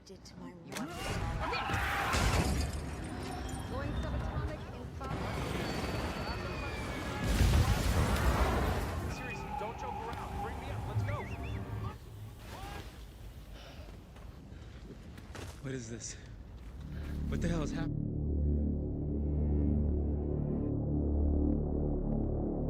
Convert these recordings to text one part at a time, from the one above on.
did to my wife. Going subatomic in 5. Seriously, don't joke around. Bring me up. Let's go. What is this? What the hell is happening?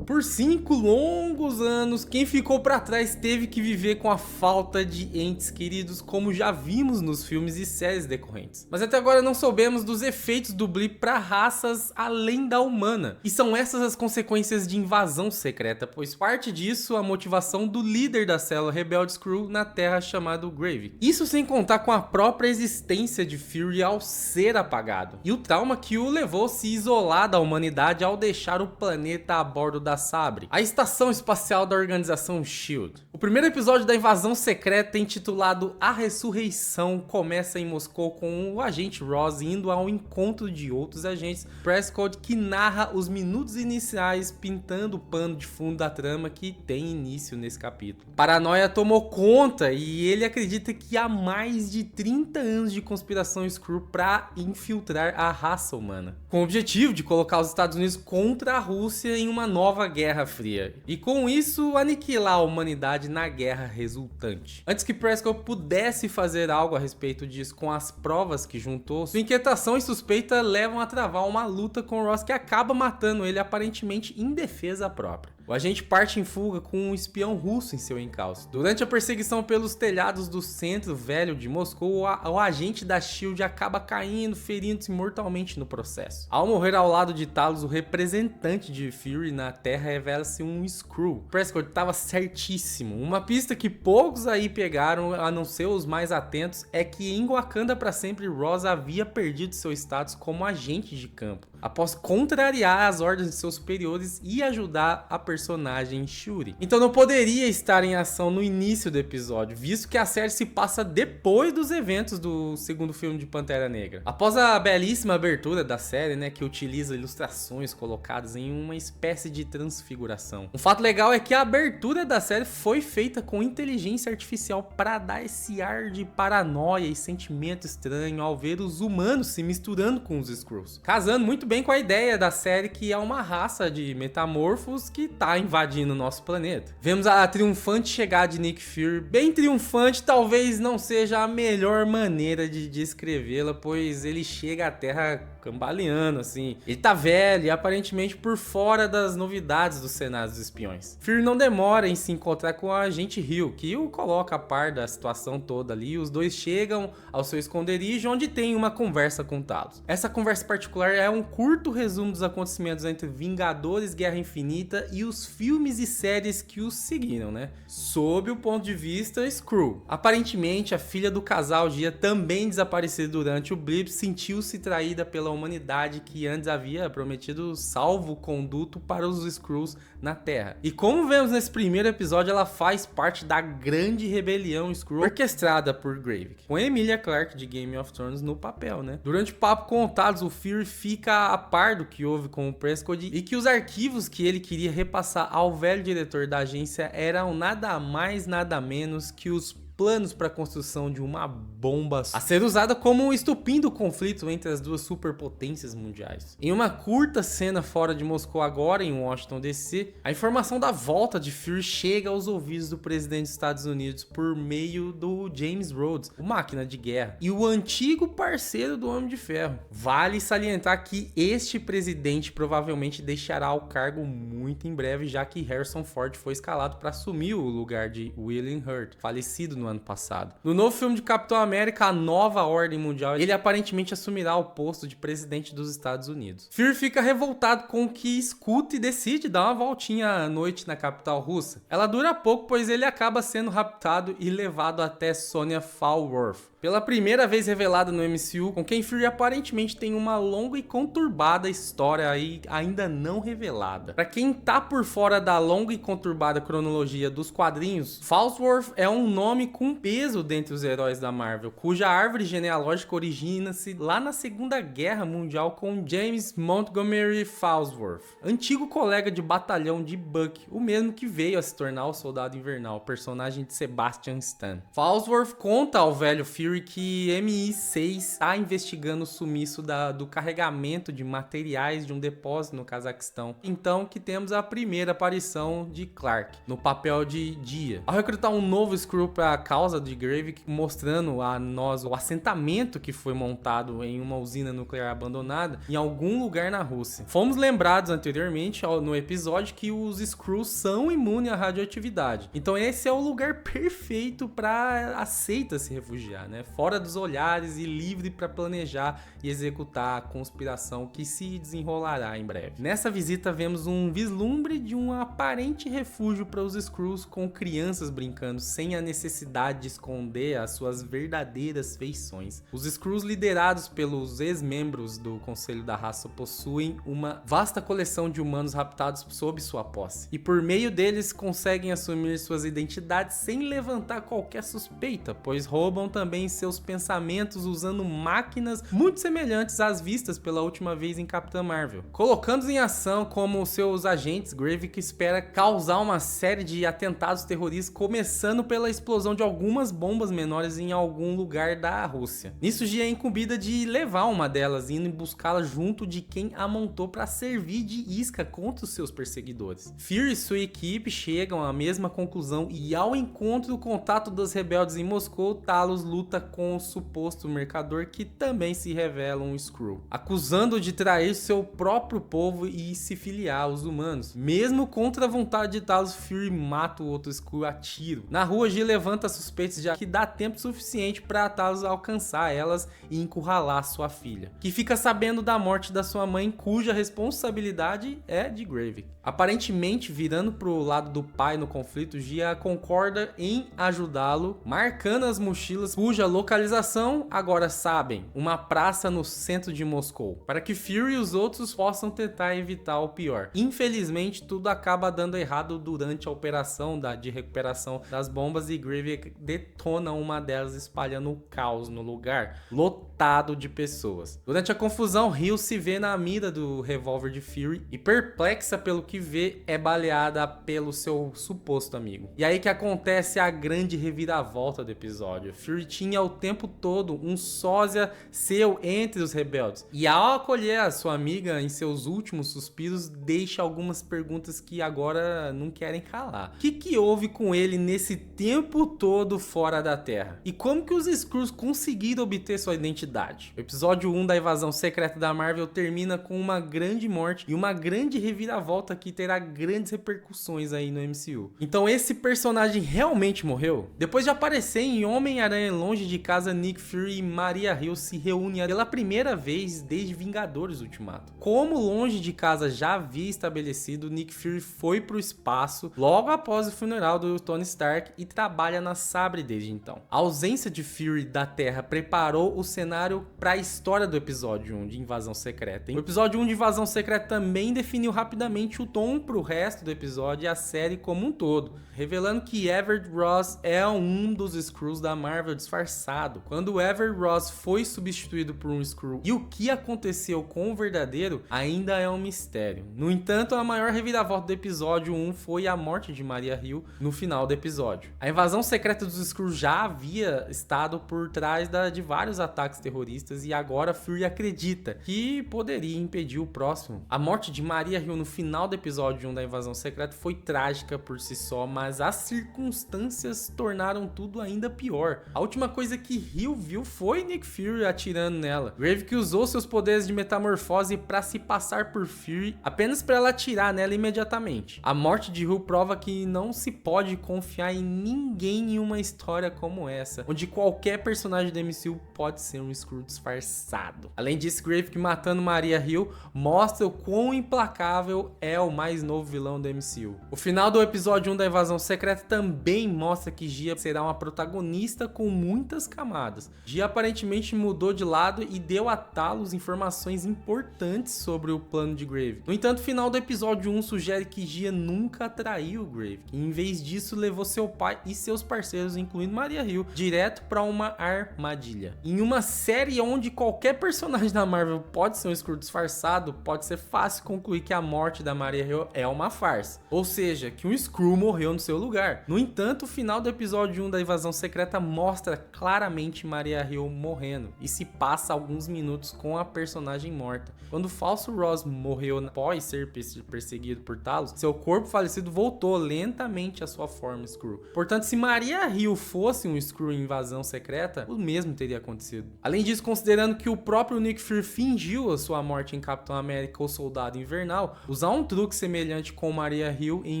Por 5 longos anos, quem ficou pra trás teve que viver com a falta de entes queridos, como já vimos nos filmes e séries decorrentes. Mas até agora não soubemos dos efeitos do blip para raças além da humana. E são essas as consequências de invasão secreta, pois parte disso a motivação do líder da célula rebelde Skrull na Terra chamado Gravik. Isso sem contar com a própria existência de Fury ao ser apagado. E o trauma que o levou a se isolar da humanidade ao deixar o planeta a bordo da Sabre, a estação espacial da organização SHIELD. O primeiro episódio da invasão secreta, intitulado A Ressurreição, começa em Moscou com o agente Ross indo ao encontro de outros agentes Prescott, que narra os minutos iniciais pintando o pano de fundo da trama que tem início nesse capítulo. Paranoia tomou conta e ele acredita que há mais de 30 anos de conspiração Skrull para infiltrar a raça humana, com o objetivo de colocar os Estados Unidos contra a Rússia em uma nova Guerra Fria, e com isso aniquilar a humanidade na guerra resultante. Antes que Prescott pudesse fazer algo a respeito disso com as provas que juntou, sua inquietação e suspeita levam a travar uma luta com Ross, que acaba matando ele aparentemente em defesa própria. O agente parte em fuga com um espião russo em seu encalço. Durante a perseguição pelos telhados do centro velho de Moscou, o agente da SHIELD acaba caindo, ferindo-se mortalmente no processo. Ao morrer ao lado de Talos, o representante de Fury na Terra revela-se um Skrull. Prescott estava certíssimo. Uma pista que poucos aí pegaram, a não ser os mais atentos, é que em Wakanda para sempre Ross havia perdido seu status como agente de campo, após contrariar as ordens de seus superiores e ajudar a personagem Shuri. Então não poderia estar em ação no início do episódio, visto que a série se passa depois dos eventos do segundo filme de Pantera Negra. Após a belíssima abertura da série, né, que utiliza ilustrações colocadas em uma espécie de transfiguração. Um fato legal é que a abertura da série foi feita com inteligência artificial para dar esse ar de paranoia e sentimento estranho ao ver os humanos se misturando com os Skrulls, casando muito bem com a ideia da série, que é uma raça de metamorfos que tá invadindo o nosso planeta. Vemos a triunfante chegada de Nick Fury, bem triunfante, talvez não seja a melhor maneira de descrevê-la, pois ele chega à Terra cambaleando, assim. Ele tá velho e aparentemente por fora das novidades dos cenários dos espiões. Fury não demora em se encontrar com a agente Hill, que o coloca a par da situação toda ali. Os dois chegam ao seu esconderijo, onde tem uma conversa com Talos. Essa conversa particular é um curto resumo dos acontecimentos entre Vingadores, Guerra Infinita e os filmes e séries que os seguiram, né? Sob o ponto de vista Skrull. Aparentemente, a filha do casal Gia, também desaparecida durante o blip, sentiu-se traída pela humanidade que antes havia prometido salvo-conduto para os Skrulls na Terra. E como vemos nesse primeiro episódio, ela faz parte da grande rebelião Skrull orquestrada por Gravik, com Emilia Clarke de Game of Thrones no papel, né? Durante o papo com o Talos, o Fury fica a par do que houve com o Prescott e que os arquivos que ele queria repassar ao velho diretor da agência eram nada mais, nada menos que os planos para a construção de uma bomba a ser usada como estupim do conflito entre as duas superpotências mundiais. Em uma curta cena fora de Moscou, agora em Washington DC, a informação da volta de Fury chega aos ouvidos do presidente dos Estados Unidos por meio do James Rhodes, o máquina de guerra, e o antigo parceiro do Homem de Ferro. Vale salientar que este presidente provavelmente deixará o cargo muito em breve, já que Harrison Ford foi escalado para assumir o lugar de William Hurt, falecido no ano passado. No novo filme de Capitão América, A Nova Ordem Mundial, ele aparentemente assumirá o posto de presidente dos Estados Unidos. Fury fica revoltado com o que escuta e decide dar uma voltinha à noite na capital russa. Ela dura pouco, pois ele acaba sendo raptado e levado até Sonya Falworth, pela primeira vez revelada no MCU, com quem Fury aparentemente tem uma longa e conturbada história aí ainda não revelada. Pra quem tá por fora da longa e conturbada cronologia dos quadrinhos, Falworth é um nome com peso dentre os heróis da Marvel, cuja árvore genealógica origina-se lá na Segunda Guerra Mundial com James Montgomery Falworth, antigo colega de batalhão de Buck, o mesmo que veio a se tornar o Soldado Invernal, personagem de Sebastian Stan. Falworth conta ao velho Fury Fury que MI6 está investigando o sumiço do carregamento de materiais de um depósito no Cazaquistão. Então que temos a primeira aparição de Clark, no papel de Dia. Ao recrutar um novo Skrull para a causa de Gravik, mostrando a nós o assentamento que foi montado em uma usina nuclear abandonada em algum lugar na Rússia. Fomos lembrados anteriormente no episódio que os Skrulls são imunes à radioatividade. Então esse é o lugar perfeito para a seita se refugiar, né? Fora dos olhares e livre para planejar e executar a conspiração que se desenrolará em breve. Nessa visita vemos um vislumbre de um aparente refúgio para os Skrulls, com crianças brincando sem a necessidade de esconder as suas verdadeiras feições. Os Skrulls, liderados pelos ex-membros do Conselho da Raça, possuem uma vasta coleção de humanos raptados sob sua posse, e por meio deles conseguem assumir suas identidades sem levantar qualquer suspeita, pois roubam também seus pensamentos usando máquinas muito semelhantes às vistas pela última vez em Capitã Marvel. Colocando em ação como seus agentes, Gravik espera causar uma série de atentados terroristas, começando pela explosão de algumas bombas menores em algum lugar da Rússia. Nisso, Gia é incumbida de levar uma delas, indo buscá-la junto de quem a montou para servir de isca contra os seus perseguidores. Fury e sua equipe chegam à mesma conclusão, e ao encontro do contato dos rebeldes em Moscou, Talos luta com o suposto mercador, que também se revela um Skrull, acusando-o de trair seu próprio povo e se filiar aos humanos. Mesmo contra a vontade de Talos, Fury mata o outro Skrull a tiro. Na rua, Gia levanta suspeitas de que dá tempo suficiente para Talos alcançar elas e encurralar sua filha, que fica sabendo da morte da sua mãe, cuja responsabilidade é de Gravik. Aparentemente, virando pro lado do pai no conflito, Gia concorda em ajudá-lo, marcando as mochilas cuja localização agora sabem, uma praça no centro de Moscou, para que Fury e os outros possam tentar evitar o pior. Infelizmente, tudo acaba dando errado durante a operação de recuperação das bombas, e Gravik detona uma delas, espalhando o caos no lugar lotado de pessoas. Durante a confusão, Rio se vê na mira do revólver de Fury e, perplexa pelo que vê, é baleada pelo seu suposto amigo. E aí que acontece a grande reviravolta do episódio. Fury tinha o tempo todo um sósia seu entre os rebeldes, e ao acolher a sua amiga em seus últimos suspiros, deixa algumas perguntas que agora não querem calar. O que houve com ele nesse tempo todo fora da Terra? E como que os Skrulls conseguiram obter sua identidade? O episódio 1 da Invasão Secreta da Marvel termina com uma grande morte e uma grande reviravolta que terá grandes repercussões aí no MCU. Então esse personagem realmente morreu? Depois de aparecer em Homem-Aranha Longe de Casa, Nick Fury e Maria Hill se reúnem pela primeira vez desde Vingadores Ultimato. Como Longe de Casa já havia estabelecido, Nick Fury foi pro espaço logo após o funeral do Tony Stark e trabalha na Sabre desde então. A ausência de Fury da Terra preparou o cenário para a história do episódio 1 de Invasão Secreta. O episódio 1 de Invasão Secreta também definiu rapidamente o tom pro resto do episódio e a série como um todo, revelando que Everett Ross é um dos Skrulls da Marvel disfarçado. Quando Everett Ross foi substituído por um Skrull e o que aconteceu com o verdadeiro ainda é um mistério. No entanto, a maior reviravolta do episódio 1 foi a morte de Maria Hill no final do episódio. A invasão secreta dos Skrulls já havia estado por trás de vários ataques terroristas, e agora Fury acredita que poderia impedir o próximo. A morte de Maria Hill no final do episódio 1 da invasão secreta foi trágica por si só, mas as circunstâncias tornaram tudo ainda pior. A última coisa que Hill viu foi Nick Fury atirando nela. Gravik usou seus poderes de metamorfose para se passar por Fury, apenas para ela atirar nela imediatamente. A morte de Hill prova que não se pode confiar em ninguém em uma história como essa, onde qualquer personagem do MCU pode ser um Skrull disfarçado. Além disso, Gravik matando Maria Hill mostra o quão implacável é o mais novo vilão do MCU. O final do episódio 1 da Invasão Secreta também mostra que Gia será uma protagonista com muitas camadas. Gia aparentemente mudou de lado e deu a Talos informações importantes sobre o plano de Gravik. No entanto, o final do episódio 1 sugere que Gia nunca traiu Gravik, e em vez disso levou seu pai e seus parceiros, incluindo Maria Hill, direto para uma armadilha. Em uma série onde qualquer personagem da Marvel pode ser um Skrull disfarçado, pode ser fácil concluir que a morte da Maria Hill é uma farsa, ou seja, que um Skrull morreu no seu lugar. No entanto, o final do episódio 1 da Invasão Secreta mostra claramente Maria Hill morrendo e se passa alguns minutos com a personagem morta. Quando o falso Ross morreu após ser perseguido por Talos, seu corpo falecido voltou lentamente à sua forma Skrull. Portanto, se Maria Hill fosse um Skrull em Invasão Secreta, o mesmo teria acontecido. Além disso, considerando que o próprio Nick Fury fingiu a sua morte em Capitão América ou Soldado Invernal, usar um truque semelhante com Maria Hill em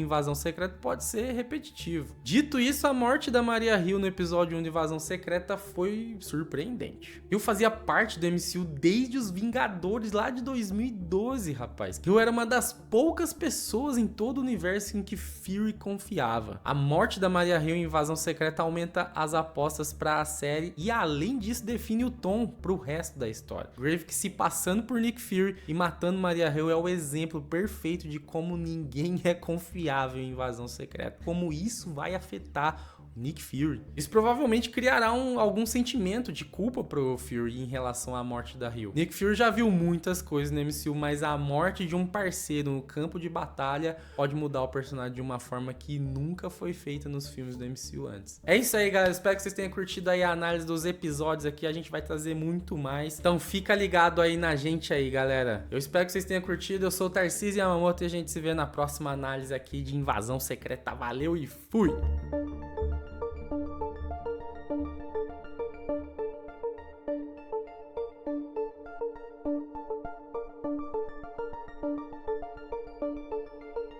Invasão Secreta pode ser repetitivo. Dito isso, a morte da Maria Hill no episódio 1 de Invasão Secreta foi surpreendente. Hill fazia parte do MCU desde os Vingadores lá de 2012, rapaz. Hill era uma das poucas pessoas em todo o universo em que Fury confiava. A morte da Maria Hill em Invasão Secreta aumenta as apostas para a série e além disso define o tom para o resto da história. Gravik se passando por Nick Fury e matando Maria Hill é o exemplo perfeito de como ninguém é confiável em Invasão Secreta. Como isso vai afetar Nick Fury. Isso provavelmente criará algum sentimento de culpa pro Fury em relação à morte da Hill. Nick Fury já viu muitas coisas no MCU, mas a morte de um parceiro no campo de batalha pode mudar o personagem de uma forma que nunca foi feita nos filmes do MCU antes. É isso aí, galera. Espero que vocês tenham curtido aí a análise dos episódios aqui. A gente vai trazer muito mais. Então fica ligado aí na gente aí, galera. Eu espero que vocês tenham curtido. Eu sou o Tarcísio Yamamoto e a gente se vê na próxima análise aqui de Invasão Secreta. Valeu e fui!